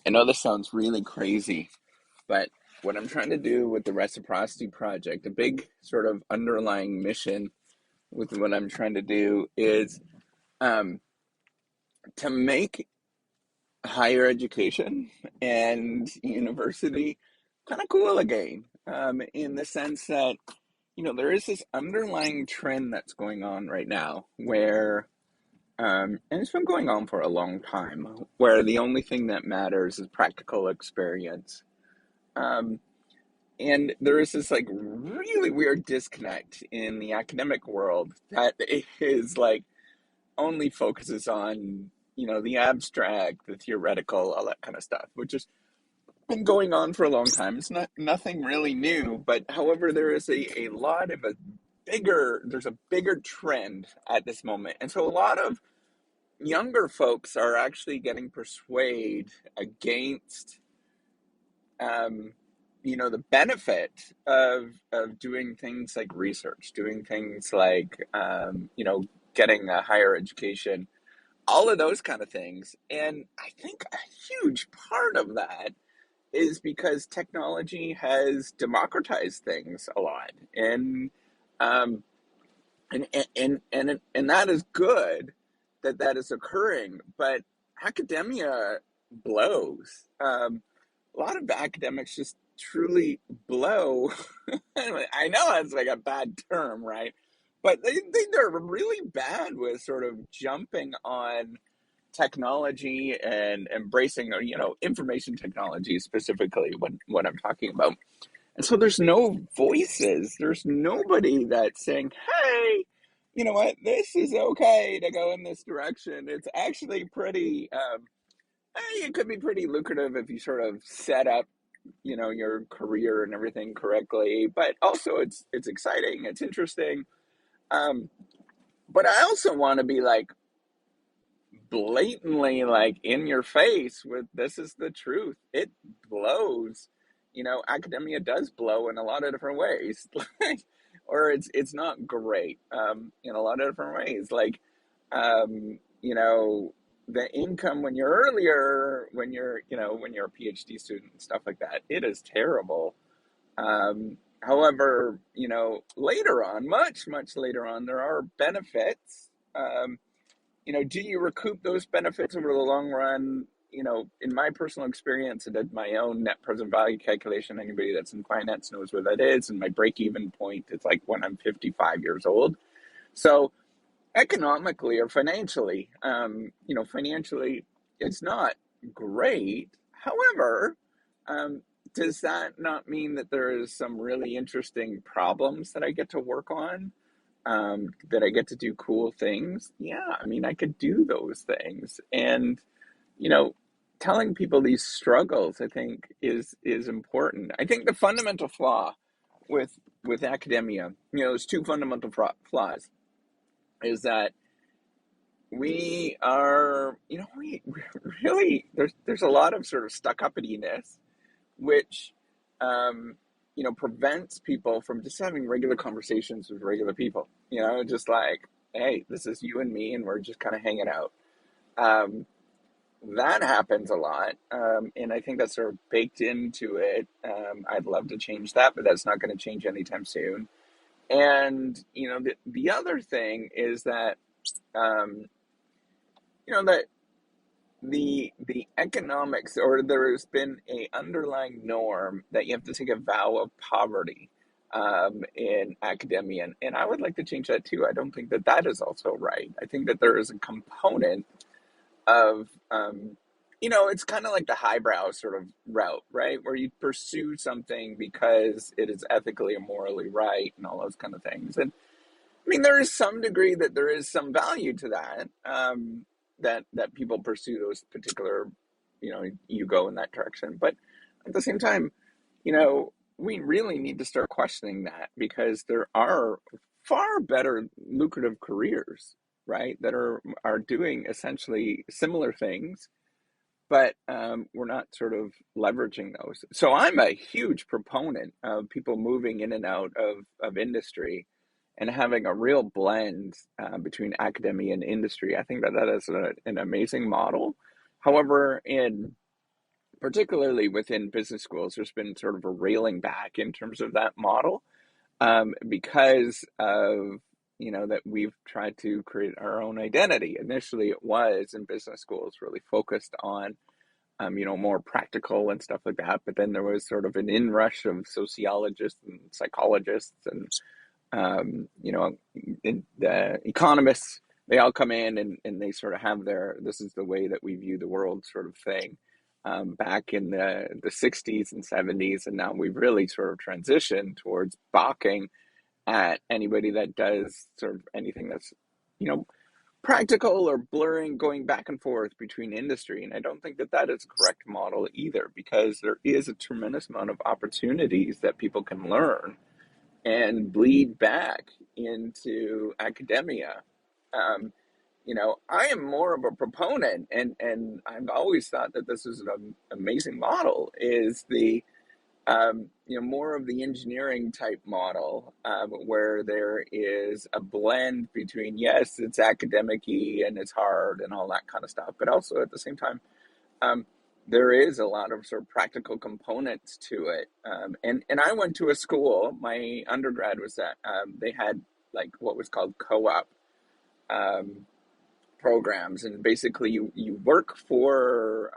I know this sounds really crazy, but what I'm trying to do with the reciprocity project, a big sort of underlying mission with what I'm trying to do is um, to make higher education and university kind of cool again, in the sense that, there is this underlying trend that's going on right now where, and it's been going on for a long time, where the only thing that matters is practical experience. Um, And there is this like really weird disconnect in the academic world that is like only focuses on, the abstract, the theoretical, all that kind of stuff, which has been going on for a long time. It's not nothing really new, but however, there is a lot of there's a bigger trend at this moment. And so a lot of younger folks are actually getting persuaded against um, the benefit of doing things like research, doing things like getting a higher education, all of those kind of things. And I think a huge part of that is because technology has democratized things a lot, um, and that is good that that is occurring. But academia blows. A lot of academics just truly blow. I know that's like a bad term, right? But they're really bad with sort of jumping on technology and embracing, information technology specifically what I'm talking about. And so there's no voices. There's nobody that's saying, hey, you know what, this is okay to go in this direction. It's actually pretty, it could be pretty lucrative if you sort of set up, your career and everything correctly. But also it's exciting, it's interesting. Um, but I also want to be like blatantly like in your face with this is the truth. It blows. Academia does blow in a lot of different ways. Or it's not great in a lot of different ways. Like the income when you're earlier, when you're a PhD student and stuff like that, it is terrible. However, later on, much, much later on, there are benefits. Do you recoup those benefits over the long run? In my personal experience, I did my own net present value calculation. Anybody that's in finance knows where that is. And my break even point is like when I'm 55 years old. So economically or financially, financially, it's not great. However, um, does that not mean that there is some really interesting problems that I get to work on? That I get to do cool things? Yeah, I mean, I could do those things, and you know, telling people these struggles, I think, is important. I think the fundamental flaw with academia, there's two fundamental flaws. Is that we are, we really there's a lot of sort of stuck uppityness, which um, prevents people from just having regular conversations with regular people. Just like, hey, this is you and me, and we're just kind of hanging out. Um, that happens a lot, and I think that's sort of baked into it. I'd love to change that, but that's not going to change anytime soon. And the other thing is that um, that the economics, or there has been a underlying norm that you have to take a vow of poverty in academia, and I would like to change that too. I don't think that that is also right. I think that there is a component of it's kind of like the highbrow sort of route, right, where you pursue something because it is ethically and morally right and all those kind of things. And I mean, there is some degree that there is some value to that, that people pursue those particular, you go in that direction. But at the same time, we really need to start questioning that, because there are far better lucrative careers, right, that are doing essentially similar things, but we're not sort of leveraging those. So I'm a huge proponent of people moving in and out of industry and having a real blend between academia and industry. I think that that is an amazing model. However, in particularly within business schools, there's been sort of a railing back in terms of that model, because of, that we've tried to create our own identity. Initially, it was in business schools really focused on, more practical and stuff like that. But then there was sort of an inrush of sociologists and psychologists and, the economists. They all come in, and they sort of have their, this is the way that we view the world sort of thing, back in the 60s and 70s. And now we've really sort of transitioned towards balking at anybody that does sort of anything that's, you know, practical or blurring, going back and forth between industry. And I don't think that that is a correct model either, because there is a tremendous amount of opportunities that people can learn and bleed back into academia. I am more of a proponent, and I've always thought that this is an amazing model, is the more of the engineering type model, where there is a blend between, yes, it's academic-y and it's hard and all that kind of stuff, but also at the same time, um, there is a lot of sort of practical components to it. And I went to a school, my undergrad was that, they had like what was called co-op, um, programs, and basically you work for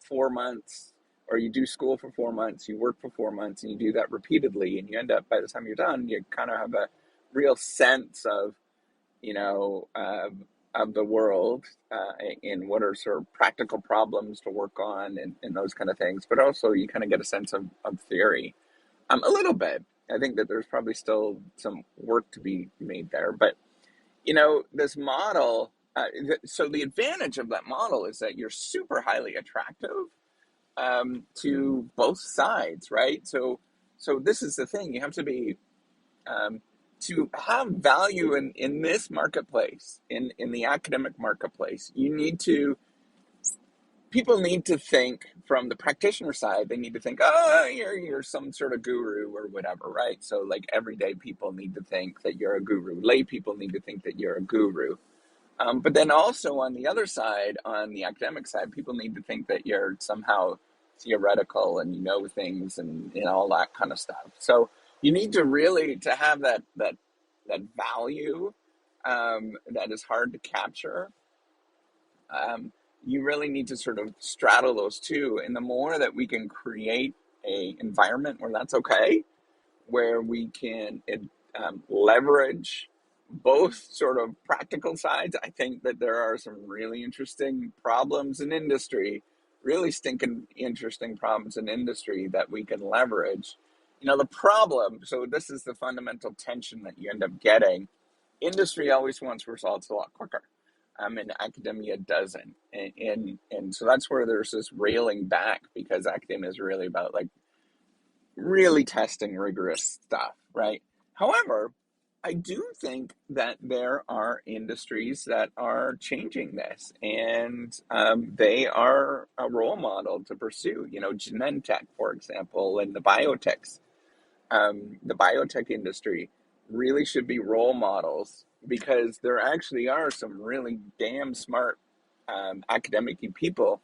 4 months, or you do school for 4 months, you work for 4 months, and you do that repeatedly, and you end up, by the time you're done, you kind of have a real sense of, you know of the world, and what are sort of practical problems to work on, and those kind of things. But also you kind of get a sense of theory, a little bit. I think that there's probably still some work to be made there, but this model, so the advantage of that model is that you're super highly attractive, to both sides, right? So this is the thing. You have to be, to have value in this marketplace, in the academic marketplace, people need to think from the practitioner side. They need to think, oh, you're some sort of guru or whatever, right? So like everyday people need to think that you're a guru. Lay people need to think that you're a guru. But then also on the other side, on the academic side, people need to think that you're somehow theoretical and you know things, and all that kind of stuff. So you need to really to have that value, that is hard to capture. You really need to sort of straddle those two, and the more that we can create a environment where that's okay, where we can, leverage both sort of practical sides. I think that there are some really interesting problems in industry, really stinking interesting problems in industry that we can leverage. The problem, so this is the fundamental tension that you end up getting. Industry always wants results a lot quicker. And academia doesn't. And so that's where there's this railing back, because academia is really about like really testing rigorous stuff, right? However, I do think that there are industries that are changing this, and, they are a role model to pursue. Genentech, for example, and the biotech industry really should be role models, because there actually are some really damn smart, academic people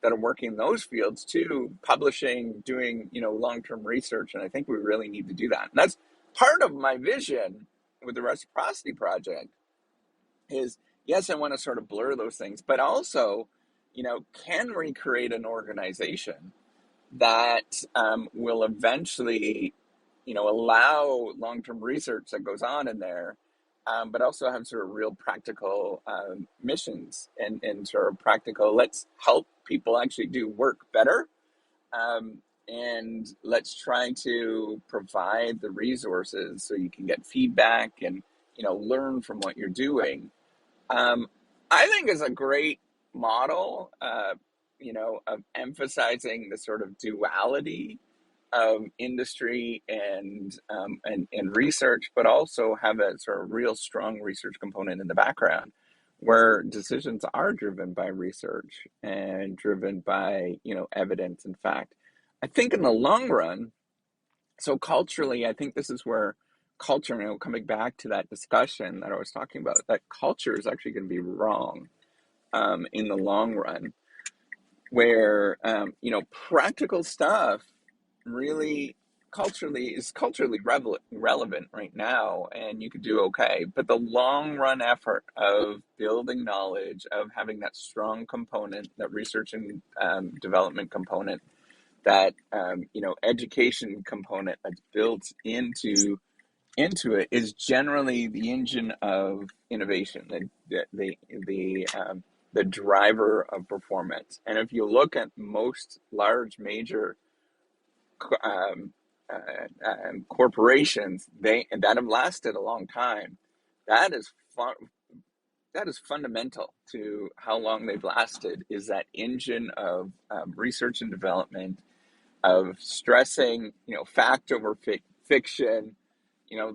that are working in those fields too, publishing, doing, long-term research. And I think we really need to do that. And that's part of my vision with the Reciprocity Project is, yes, I want to sort of blur those things, but also, can we create an organization that, will eventually, allow long-term research that goes on in there, but also have sort of real practical, missions, and sort of practical, let's help people actually do work better, and let's try to provide the resources so you can get feedback and, learn from what you're doing. Um, I think is a great model, of emphasizing the sort of duality of industry and research, but also have a sort of real strong research component in the background, where decisions are driven by research and driven by evidence and fact. I think in the long run, so culturally, I think this is where culture, coming back to that discussion that I was talking about, that culture is actually going to be wrong, in the long run. where practical stuff really culturally relevant right now, and you could do okay. But the long run effort of building knowledge, of having that strong component, that research and development component, that education component that's built into it is generally the engine of innovation, the driver of performance. And if you look at most large major um, corporations, that have lasted a long time, that is that is fundamental to how long they've lasted. Is that engine of research and development, of stressing, fact over fiction.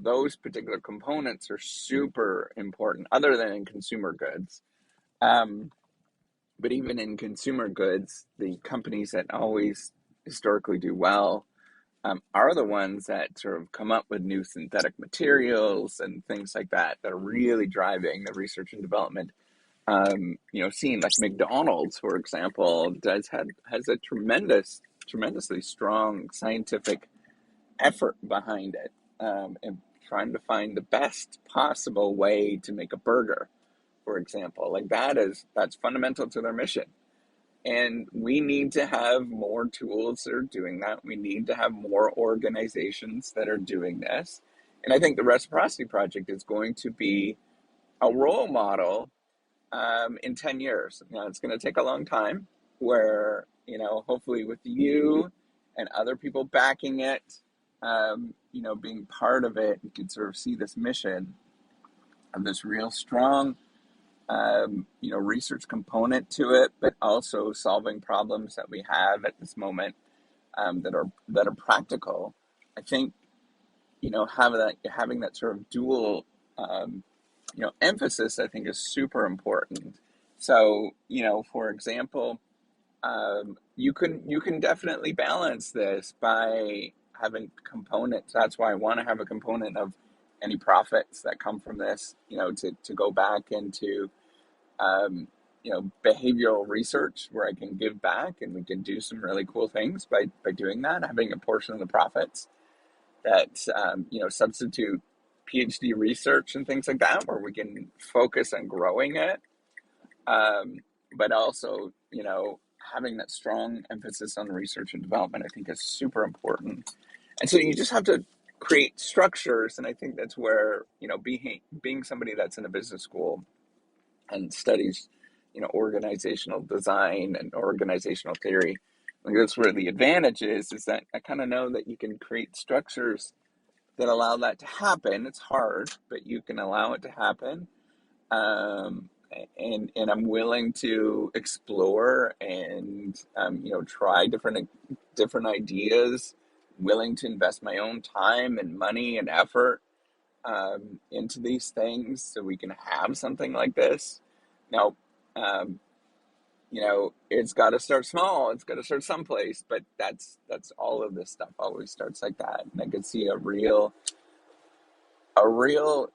Those particular components are super important, other than in consumer goods. Um, but even in consumer goods, the companies that always historically do well are the ones that sort of come up with new synthetic materials and things like that are really driving the research and development. Seeing like McDonald's, for example, has a tremendously strong scientific effort behind it, and trying to find the best possible way to make a burger, for example. Like that's fundamental to their mission. And we need to have more tools that are doing that. We need to have more organizations that are doing this. And I think the Reciprocity Project is going to be a role model in 10 years. It's going to take a long time where, hopefully with you and other people backing it, being part of it, you can sort of see this mission of this real strong research component to it, but also solving problems that we have at this moment, that are practical. I think having that sort of dual emphasis, I think, is super important. So for example, you can definitely balance this by having components. That's why I want to have a component of any profits that come from this, to go back into behavioral research, where I can give back and we can do some really cool things by doing that, having a portion of the profits that, substitute PhD research and things like that, where we can focus on growing it. But also, having that strong emphasis on research and development, I think, is super important. And so you just have to create structures. And I think that's where, being somebody that's in a business school and studies, organizational design and organizational theory, like that's where the advantage is that I kind of know that you can create structures that allow that to happen. It's hard, but you can allow it to happen. And I'm willing to explore and try different ideas, willing to invest my own time and money and effort into these things so we can have something like this. Now, it's got to start small. It's got to start someplace, but that's all of this stuff always starts like that. And I could see a real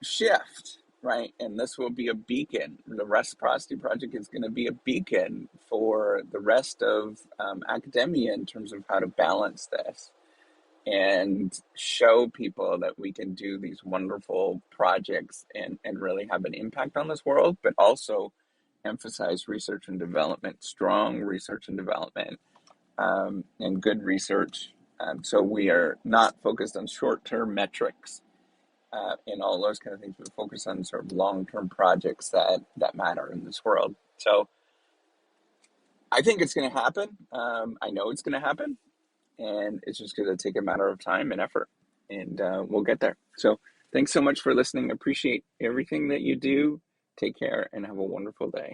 shift, right? And this will be a beacon. The Reciprocity Project is going to be a beacon for the rest of academia in terms of how to balance this and show people that we can do these wonderful projects and really have an impact on this world, but also emphasize research and development, strong research and development, and good research. So we are not focused on short-term metrics and all those kind of things, but focus on sort of long-term projects that matter in this world. So I think it's going to happen. I know it's going to happen. And it's just going to take a matter of time and effort, and we'll get there. So thanks so much for listening. Appreciate everything that you do. Take care and have a wonderful day.